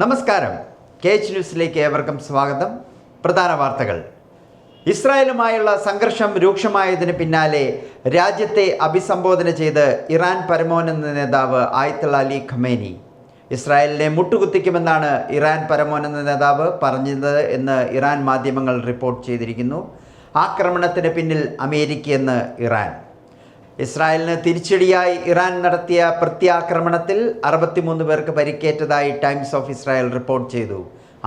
നമസ്കാരം. KH ന്യൂസിലേക്ക് ഏവർക്കും സ്വാഗതം. പ്രധാന വാർത്തകൾ. ഇസ്രായേലുമായുള്ള സംഘർഷം രൂക്ഷമായതിന് പിന്നാലെ രാജ്യത്തെ അഭിസംബോധന ചെയ്ത് ഇറാൻ പരമോന്നത നേതാവ് ആയത്തുള്ള അലി ഖമേനി ഇസ്രായേലിനെ മുട്ടുകുത്തിക്കുമെന്നാണ് ഇറാൻ പരമോന്നത നേതാവ് പറഞ്ഞത് എന്ന് ഇറാൻ മാധ്യമങ്ങൾ റിപ്പോർട്ട് ചെയ്തിരിക്കുന്നു. ആക്രമണത്തിന് പിന്നിൽ അമേരിക്കയെന്ന് ഇറാൻ. ഇസ്രായേലിന് തിരിച്ചടിയായി ഇറാൻ നടത്തിയ പ്രത്യാക്രമണത്തിൽ 63 പേർക്ക് പരിക്കേറ്റതായി ടൈംസ് ഓഫ് ഇസ്രായേൽ റിപ്പോർട്ട് ചെയ്തു.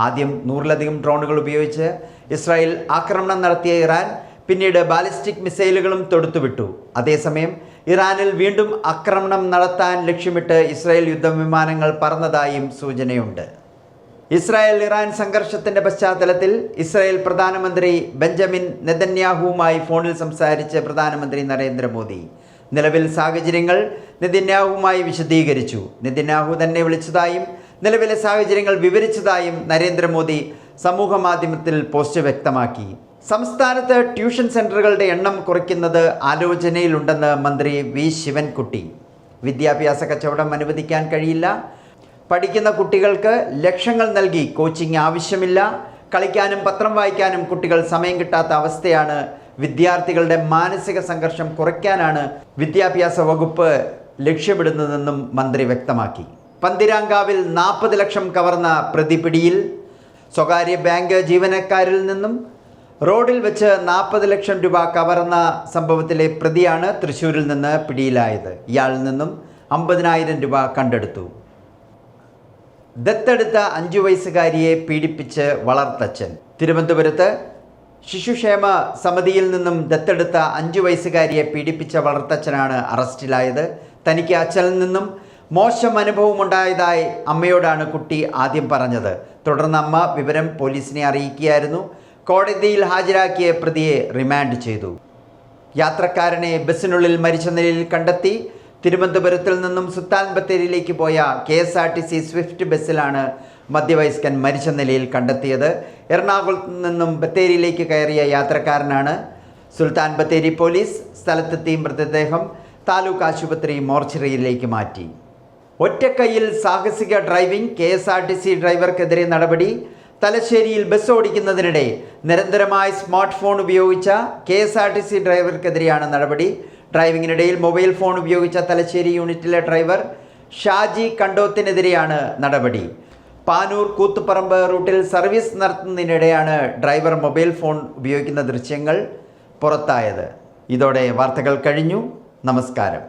ആദ്യം 100-ലധികം ഡ്രോണുകൾ ഉപയോഗിച്ച് ഇസ്രായേൽ ആക്രമണം നടത്തിയ ഇറാൻ പിന്നീട് ബാലിസ്റ്റിക് മിസൈലുകളും തൊടുത്തുവിട്ടു. അതേസമയം ഇറാനിൽ വീണ്ടും ആക്രമണം നടത്താൻ ലക്ഷ്യമിട്ട് ഇസ്രായേൽ യുദ്ധവിമാനങ്ങൾ പറന്നതായും സൂചനയുണ്ട്. ഇസ്രായേൽ ഇറാൻ സംഘർഷത്തിൻ്റെ പശ്ചാത്തലത്തിൽ ഇസ്രായേൽ പ്രധാനമന്ത്രി ബെഞ്ചമിൻ നെതന്യാഹുവുമായി ഫോണിൽ സംസാരിച്ച് പ്രധാനമന്ത്രി നരേന്ദ്രമോദി നിലവിൽ സാഹചര്യങ്ങൾ നെതന്യാഹുവുമായി വിശദീകരിച്ചു. നെതന്യാഹു തന്നെ വിളിച്ചതായും നിലവിലെ സാഹചര്യങ്ങൾ വിവരിച്ചതായും നരേന്ദ്രമോദി സമൂഹ മാധ്യമത്തിൽ പോസ്റ്റ് വ്യക്തമാക്കി. സംസ്ഥാനത്ത് ട്യൂഷൻ സെൻ്ററുകളുടെ എണ്ണം കുറയ്ക്കുന്നത് ആലോചനയിലുണ്ടെന്ന് മന്ത്രി വി ശിവൻകുട്ടി. വിദ്യാഭ്യാസ കച്ചവടം അനുവദിക്കാൻ കഴിയില്ല. പഠിക്കുന്ന കുട്ടികൾക്ക് ലക്ഷങ്ങൾ നൽകി കോച്ചിങ് ആവശ്യമില്ല. കളിക്കാനും പത്രം വായിക്കാനും കുട്ടികൾ സമയം കിട്ടാത്ത അവസ്ഥയാണ്. വിദ്യാർത്ഥികളുടെ മാനസിക സംഘർഷം കുറയ്ക്കാനാണ് വിദ്യാഭ്യാസ വകുപ്പ് ലക്ഷ്യമിടുന്നതെന്നും മന്ത്രി വ്യക്തമാക്കി. പന്തിരാങ്കാവിൽ 40 ലക്ഷം കവർന്ന പ്രതി പിടിയിൽ. സ്വകാര്യ ബാങ്ക് ജീവനക്കാരിൽ നിന്നും റോഡിൽ വെച്ച് 40 ലക്ഷം രൂപ കവർന്ന സംഭവത്തിലെ പ്രതിയാണ് തൃശ്ശൂരിൽ നിന്ന് പിടിയിലായത്. ഇയാളിൽ നിന്നും 50,000 രൂപ കണ്ടെടുത്തു. ദത്തെടുത്ത 5 വയസ്സുകാരിയെ പീഡിപ്പിച്ച് വളർത്തച്ഛൻ. തിരുവനന്തപുരത്ത് ശിശുക്ഷേമ സമിതിയിൽ നിന്നും ദത്തെടുത്ത 5 വയസ്സുകാരിയെ പീഡിപ്പിച്ച വളർത്തച്ഛനാണ് അറസ്റ്റിലായത്. തനിക്ക് അച്ഛനിൽ നിന്നും മോശം അനുഭവമുണ്ടായതായി അമ്മയോടാണ് കുട്ടി ആദ്യം പറഞ്ഞത്. തുടർന്ന് അമ്മ വിവരം പോലീസിനെ അറിയിക്കുകയായിരുന്നു. കോടതിയിൽ ഹാജരാക്കിയ പ്രതിയെ റിമാൻഡ് ചെയ്തു. യാത്രക്കാരനെ ബസ്സിനുള്ളിൽ മരിച്ച നിലയിൽ കണ്ടെത്തി. തിരുവനന്തപുരത്തിൽ നിന്നും സുൽത്താൻ ബത്തേരിയിലേക്ക് പോയ KSRTC സ്വിഫ്റ്റ് ബസ്സിലാണ് മധ്യവയസ്കൻ മരിച്ച നിലയിൽ കണ്ടെത്തിയത്. എറണാകുളത്ത് നിന്നും ബത്തേരിയിലേക്ക് കയറിയ യാത്രക്കാരനാണ്. സുൽത്താൻ ബത്തേരി പോലീസ് സ്ഥലത്തെത്തി മൃതദേഹം താലൂക്ക് ആശുപത്രി മോർച്ചറിയിലേക്ക് മാറ്റി. ഒറ്റക്കൈയിൽ സാഹസിക ഡ്രൈവിംഗ്. KSRTC ഡ്രൈവർക്കെതിരെ നടപടി. തലശ്ശേരിയിൽ ബസ് ഓടിക്കുന്നതിനിടെ നിരന്തരമായി സ്മാർട്ട് ഫോൺ ഉപയോഗിച്ച KSRTC ഡ്രൈവർക്കെതിരെയാണ് നടപടി. ഡ്രൈവിങ്ങിനിടയിൽ മൊബൈൽ ഫോൺ ഉപയോഗിച്ച തലശ്ശേരി യൂണിറ്റിലെ ഡ്രൈവർ ഷാജി കണ്ടോത്തിനെതിരെയാണ് നടപടി. പാനൂർ കൂത്തുപറമ്പ് റൂട്ടിൽ സർവീസ് നടത്തുന്നതിനിടെയാണ് ഡ്രൈവർ മൊബൈൽ ഫോൺ ഉപയോഗിക്കുന്ന ദൃശ്യങ്ങൾ പുറത്തായത്. ഇതോടെ വാർത്തകൾ കഴിഞ്ഞു. നമസ്കാരം.